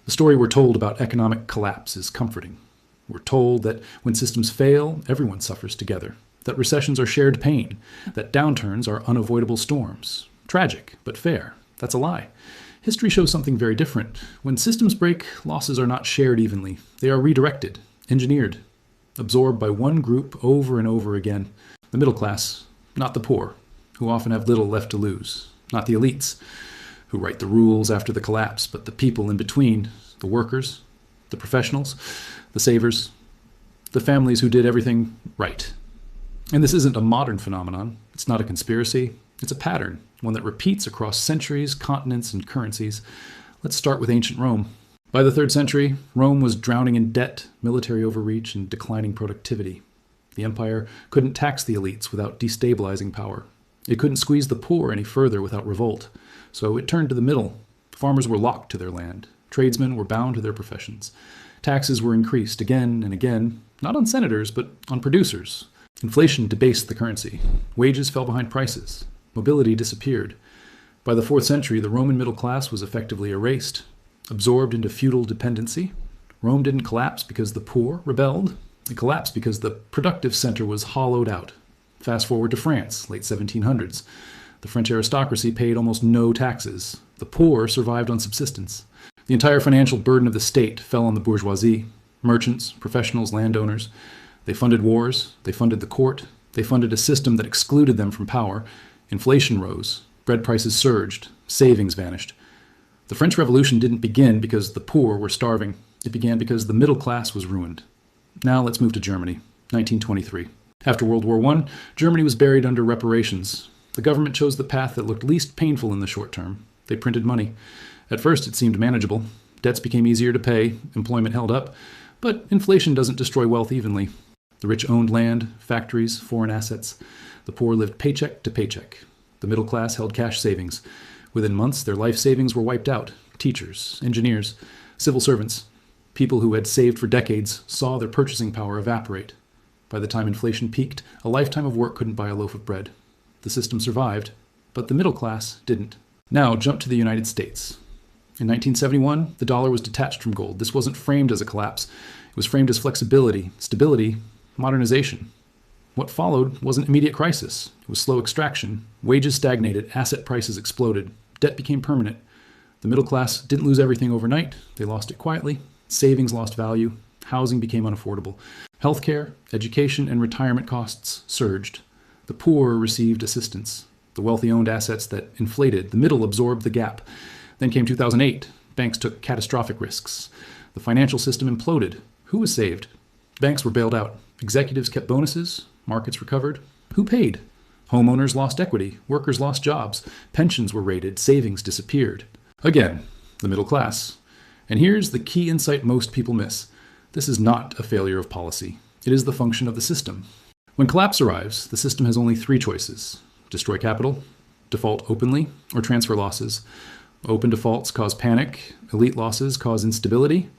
The story we're told about economic collapse is comforting. We're told that when systems fail, everyone suffers together, that recessions are shared pain, that downturns are unavoidable storms. Tragic, but fair. That's a lie. History shows something very different. When systems break, losses are not shared evenly. They are redirected, engineered, absorbed by one group over and over again. The middle class, not the poor, who often have little left to lose. Not the elites, who write the rules after the collapse, but the people in between, the workers, the professionals, the savers, the families who did everything right. And this isn't a modern phenomenon. It's not a conspiracy. It's a pattern, one that repeats across centuries, continents, and currencies. Let's start with ancient Rome. By the 3rd century, Rome was drowning in debt, military overreach, and declining productivity. The empire couldn't tax the elites without destabilizing power. It couldn't squeeze the poor any further without revolt. So it turned to the middle. Farmers were locked to their land. Tradesmen were bound to their professions. Taxes were increased again and again, not on senators, but on producers. Inflation debased the currency. Wages fell behind prices. Mobility disappeared. By the 4th century, the Roman middle class was effectively erased, absorbed into feudal dependency. Rome didn't collapse because the poor rebelled. It collapsed because the productive center was hollowed out. Fast forward to France, late 1700s. The French aristocracy paid almost no taxes. The poor survived on subsistence. The entire financial burden of the state fell on the bourgeoisie, merchants, professionals, landowners. They funded wars. They funded the court. They funded a system that excluded them from power. Inflation rose. Bread prices surged. Savings vanished. The French Revolution didn't begin because the poor were starving. It began because the middle class was ruined. Now let's move to Germany, 1923. After World War I, Germany was buried under reparations. The government chose the path that looked least painful in the short term. They printed money. At first it seemed manageable. Debts became easier to pay, employment held up, but inflation doesn't destroy wealth evenly. The rich owned land, factories, foreign assets. The poor lived paycheck to paycheck. The middle class held cash savings. Within months, their life savings were wiped out. Teachers, engineers, civil servants, people who had saved for decades saw their purchasing power evaporate. By the time inflation peaked, a lifetime of work couldn't buy a loaf of bread. The system survived, but the middle class didn't. Now jump to the United States. In 1971, the dollar was detached from gold. This wasn't framed as a collapse. It was framed as flexibility, stability, modernization. What followed wasn't immediate crisis. It was slow extraction. Wages stagnated, asset prices exploded, debt became permanent. The middle class didn't lose everything overnight. They lost it quietly. Savings lost value. Housing became unaffordable. Healthcare, education, and retirement costs surged. The poor received assistance. The wealthy owned assets that inflated. The middle absorbed the gap. Then came 2008. Banks took catastrophic risks. The financial system imploded. Who was saved? Banks were bailed out. Executives kept bonuses. Markets recovered. Who paid? Homeowners lost equity. Workers lost jobs. Pensions were raided. Savings disappeared. Again, the middle class. And here's the key insight most people miss. This is not a failure of policy. It is the function of the system. When collapse arrives, the system has only 3 choices. Destroy capital, default openly, or transfer losses. Open defaults cause panic. Elite losses cause instability.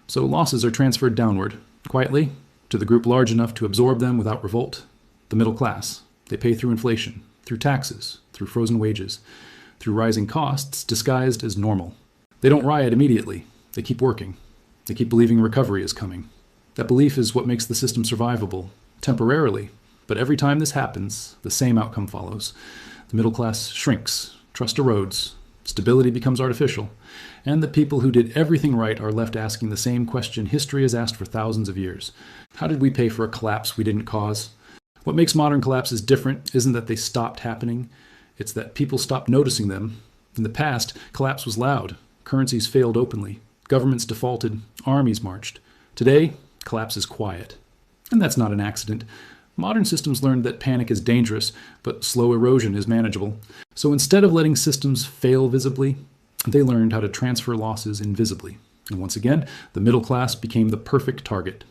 So losses are transferred downward, quietly, to the group large enough to absorb them without revolt. The middle class. They pay through inflation, through taxes, through frozen wages, through rising costs disguised as normal. They don't riot immediately. They keep working. They keep believing recovery is coming. That belief is what makes the system survivable, temporarily. But every time this happens, the same outcome follows. The middle class shrinks, trust erodes, stability becomes artificial, and the people who did everything right are left asking the same question history has asked for thousands of years. How did we pay for a collapse we didn't cause? What makes modern collapses different isn't that they stopped happening, it's that people stopped noticing them. In the past, collapse was loud. Currencies failed openly. Governments defaulted. Armies marched. Today, collapse is quiet. And that's not an accident. Modern systems learned that panic is dangerous, but slow erosion is manageable. So instead of letting systems fail visibly, they learned how to transfer losses invisibly. And once again, the middle class became the perfect target.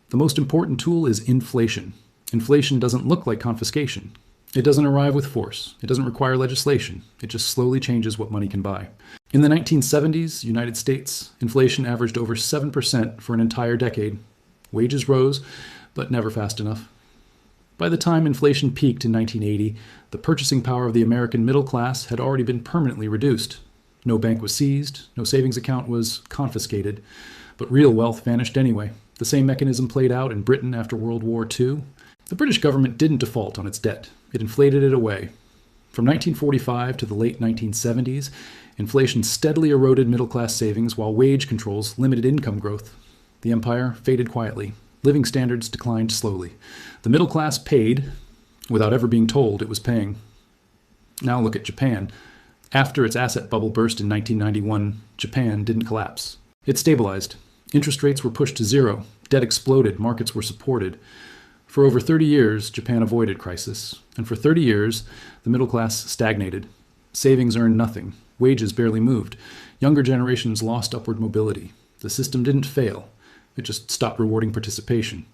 The most important tool is inflation. Inflation doesn't look like confiscation. It doesn't arrive with force. It doesn't require legislation. It just slowly changes what money can buy. In the 1970s, United States, inflation averaged over 7% for an entire decade. Wages rose, but never fast enough. By the time inflation peaked in 1980, the purchasing power of the American middle class had already been permanently reduced. No bank was seized, no savings account was confiscated, but real wealth vanished anyway. The same mechanism played out in Britain after World War II. The British government didn't default on its debt. It inflated it away. From 1945 to the late 1970s, inflation steadily eroded middle-class savings while wage controls limited income growth. The empire faded quietly. Living standards declined slowly. The middle class paid without ever being told it was paying. Now look at Japan. After its asset bubble burst in 1991, Japan didn't collapse. It stabilized. Interest rates were pushed to zero. Debt exploded. Markets were supported. For over 30 years, Japan avoided crisis. And for 30 years, the middle class stagnated. Savings earned nothing. Wages barely moved. Younger generations lost upward mobility. The system didn't fail. It just stopped rewarding participation.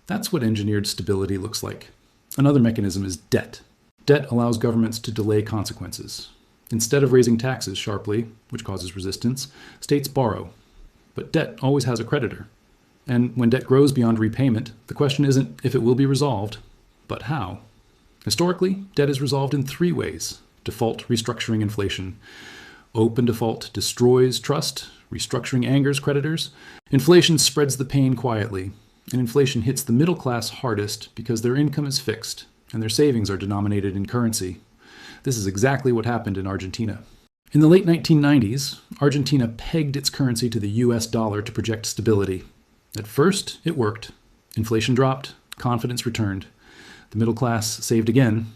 That's what engineered stability looks like. Another mechanism is debt. Debt allows governments to delay consequences. Instead of raising taxes sharply, which causes resistance, states borrow. But debt always has a creditor. And when debt grows beyond repayment, the question isn't if it will be resolved, but how. Historically, debt is resolved in three ways: default, restructuring, inflation. Open default destroys trust. Restructuring angers creditors. Inflation spreads the pain quietly. And inflation hits the middle class hardest because their income is fixed and their savings are denominated in currency. This is exactly what happened in Argentina. In the late 1990s, Argentina pegged its currency to the US dollar to project stability. At first, it worked. Inflation dropped, confidence returned. The middle class saved again,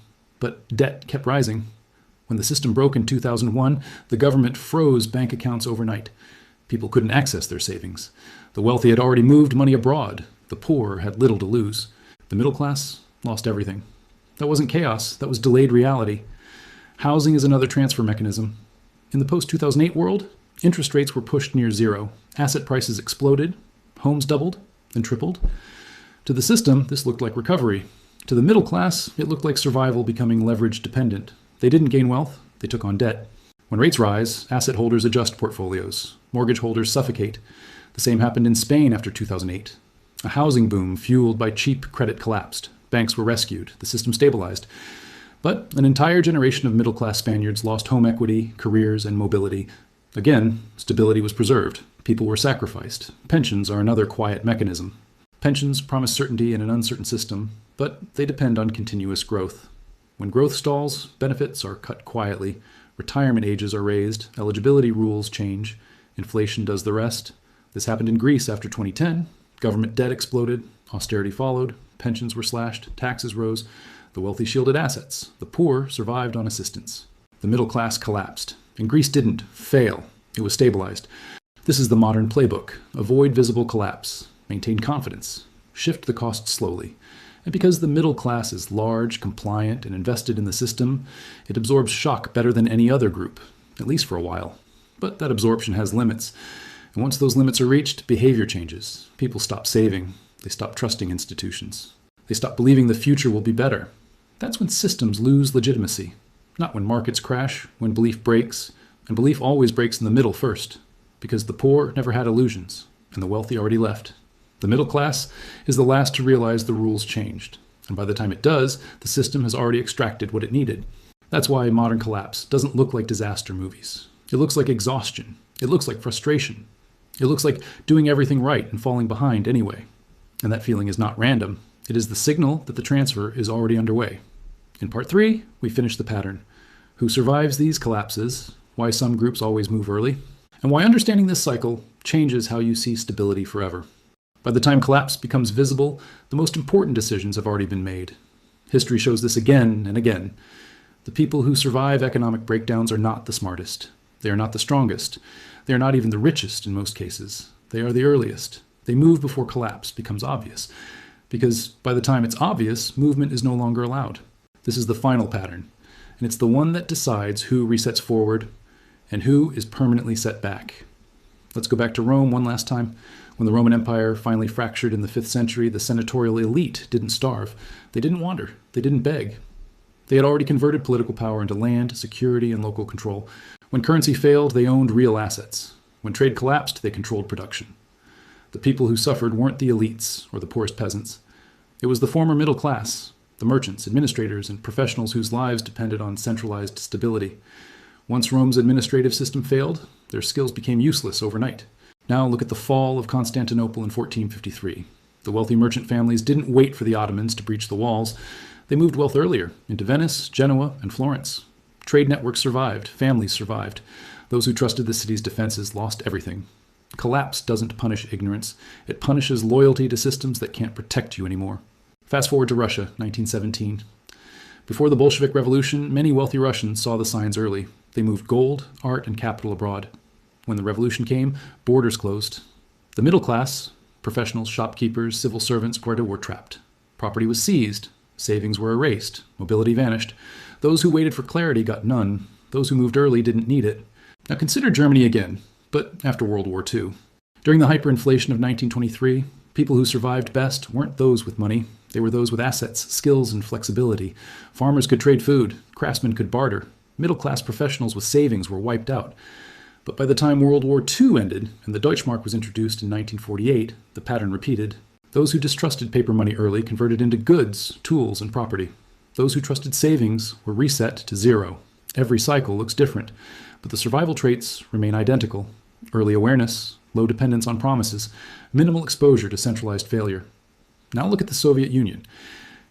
but debt kept rising. When the system broke in 2001, the government froze bank accounts overnight. People couldn't access their savings. The wealthy had already moved money abroad. The poor had little to lose. The middle class lost everything. That wasn't chaos, that was delayed reality. Housing is another transfer mechanism. In the post-2008 world, interest rates were pushed near zero. Asset prices exploded. Homes doubled, then tripled. To the system, this looked like recovery. To the middle class, it looked like survival becoming leverage dependent. They didn't gain wealth, they took on debt. When rates rise, asset holders adjust portfolios. Mortgage holders suffocate. The same happened in Spain after 2008. A housing boom fueled by cheap credit collapsed. Banks were rescued. The system stabilized. But an entire generation of middle-class Spaniards lost home equity, careers, and mobility. Again, stability was preserved. People were sacrificed. Pensions are another quiet mechanism. Pensions promise certainty in an uncertain system, but they depend on continuous growth. When growth stalls, benefits are cut quietly. Retirement ages are raised. Eligibility rules change. Inflation does the rest. This happened in Greece after 2010. Government debt exploded. Austerity followed. Pensions were slashed. Taxes rose. The wealthy shielded assets. The poor survived on assistance. The middle class collapsed. And Greece didn't fail. It was stabilized. This is the modern playbook. Avoid visible collapse. Maintain confidence. Shift the cost slowly. And because the middle class is large, compliant, and invested in the system, it absorbs shock better than any other group, at least for a while. But that absorption has limits. And once those limits are reached, behavior changes. People stop saving. They stop trusting institutions. They stop believing the future will be better. That's when systems lose legitimacy. Not when markets crash, when belief breaks. And belief always breaks in the middle first, because the poor never had illusions, and the wealthy already left. The middle class is the last to realize the rules changed. And by the time it does, the system has already extracted what it needed. That's why modern collapse doesn't look like disaster movies. It looks like exhaustion. It looks like frustration. It looks like doing everything right and falling behind anyway. And that feeling is not random. It is the signal that the transfer is already underway. In part 3, we finish the pattern. Who survives these collapses, why some groups always move early, and why understanding this cycle changes how you see stability forever. By the time collapse becomes visible, the most important decisions have already been made. History shows this again and again. The people who survive economic breakdowns are not the smartest. They are not the strongest. They are not even the richest in most cases. They are the earliest. They move before collapse becomes obvious, because by the time it's obvious, movement is no longer allowed. This is the final pattern, and it's the one that decides who resets forward and who is permanently set back. Let's go back to Rome one last time. When the Roman Empire finally fractured in the 5th century, the senatorial elite didn't starve. They didn't wander. They didn't beg. They had already converted political power into land, security, and local control. When currency failed, they owned real assets. When trade collapsed, they controlled production. The people who suffered weren't the elites or the poorest peasants. It was the former middle class, the merchants, administrators, and professionals whose lives depended on centralized stability. Once Rome's administrative system failed, their skills became useless overnight. Now look at the fall of Constantinople in 1453. The wealthy merchant families didn't wait for the Ottomans to breach the walls. They moved wealth earlier into Venice, Genoa, and Florence. Trade networks survived. Families survived. Those who trusted the city's defenses lost everything. Collapse doesn't punish ignorance. It punishes loyalty to systems that can't protect you anymore. Fast forward to Russia, 1917. Before the Bolshevik Revolution, many wealthy Russians saw the signs early. They moved gold, art, and capital abroad. When the revolution came, borders closed. The middle class, professionals, shopkeepers, civil servants, were trapped. Property was seized. Savings were erased. Mobility vanished. Those who waited for clarity got none. Those who moved early didn't need it. Now consider Germany again, but after World War II. During the hyperinflation of 1923, people who survived best weren't those with money. They were those with assets, skills, and flexibility. Farmers could trade food. Craftsmen could barter. Middle-class professionals with savings were wiped out. But by the time World War II ended and the Deutschmark was introduced in 1948, the pattern repeated. Those who distrusted paper money early converted into goods, tools, and property. Those who trusted savings were reset to zero. Every cycle looks different, but the survival traits remain identical. Early awareness, low dependence on promises, minimal exposure to centralized failure. Now look at the Soviet Union.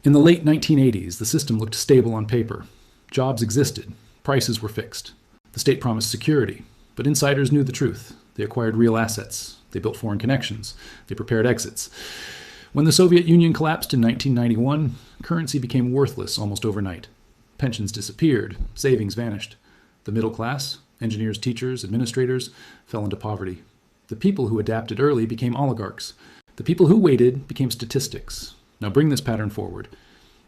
In the late 1980s, the system looked stable on paper. Jobs existed. Prices were fixed. The state promised security, but insiders knew the truth. They acquired real assets. They built foreign connections. They prepared exits. When the Soviet Union collapsed in 1991, currency became worthless almost overnight. Pensions disappeared. Savings vanished. The middle class, engineers, teachers, administrators, fell into poverty. The people who adapted early became oligarchs. The people who waited became statistics. Now bring this pattern forward.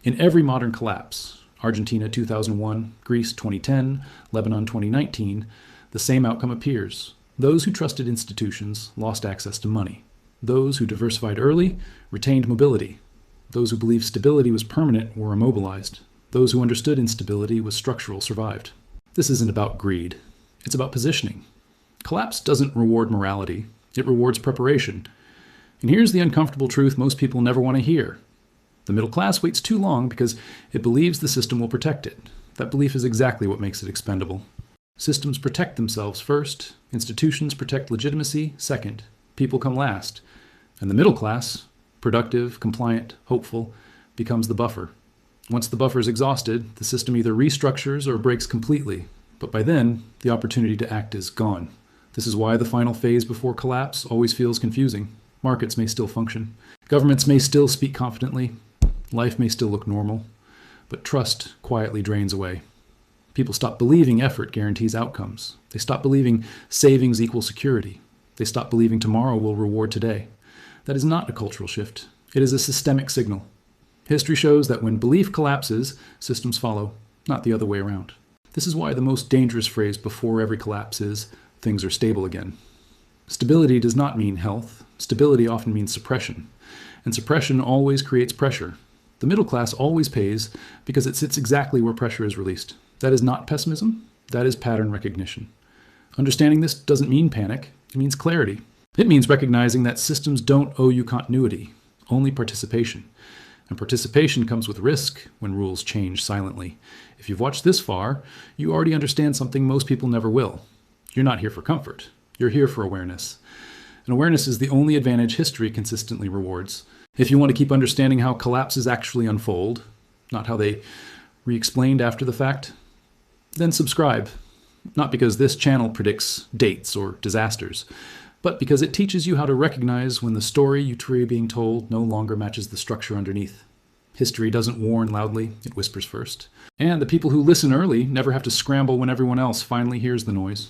In every modern collapse, Argentina 2001, Greece 2010, Lebanon 2019, the same outcome appears. Those who trusted institutions lost access to money. Those who diversified early retained mobility. Those who believed stability was permanent were immobilized. Those who understood instability was structural survived. This isn't about greed. It's about positioning. Collapse doesn't reward morality. It rewards preparation. And here's the uncomfortable truth most people never want to hear. The middle class waits too long because it believes the system will protect it. That belief is exactly what makes it expendable. Systems protect themselves first. Institutions protect legitimacy second. People come last. And the middle class, productive, compliant, hopeful, becomes the buffer. Once the buffer is exhausted, the system either restructures or breaks completely. But by then, the opportunity to act is gone. This is why the final phase before collapse always feels confusing. Markets may still function. Governments may still speak confidently. Life may still look normal. But trust quietly drains away. People stop believing effort guarantees outcomes. They stop believing savings equal security. They stop believing tomorrow will reward today. That is not a cultural shift. It is a systemic signal. History shows that when belief collapses, systems follow, not the other way around. This is why the most dangerous phrase before every collapse is, things are stable again. Stability does not mean health. Stability often means suppression. And suppression always creates pressure. The middle class always pays because it sits exactly where pressure is released. That is not pessimism. That is pattern recognition. Understanding this doesn't mean panic. It means clarity. It means recognizing that systems don't owe you continuity, only participation. And participation comes with risk when rules change silently. If you've watched this far, you already understand something most people never will. You're not here for comfort. You're here for awareness. And awareness is the only advantage history consistently rewards. If you want to keep understanding how collapses actually unfold, not how they re-explained after the fact, then subscribe. Not because this channel predicts dates or disasters, but because it teaches you how to recognize when the story you are being told no longer matches the structure underneath. History doesn't warn loudly, it whispers first. And the people who listen early never have to scramble when everyone else finally hears the noise.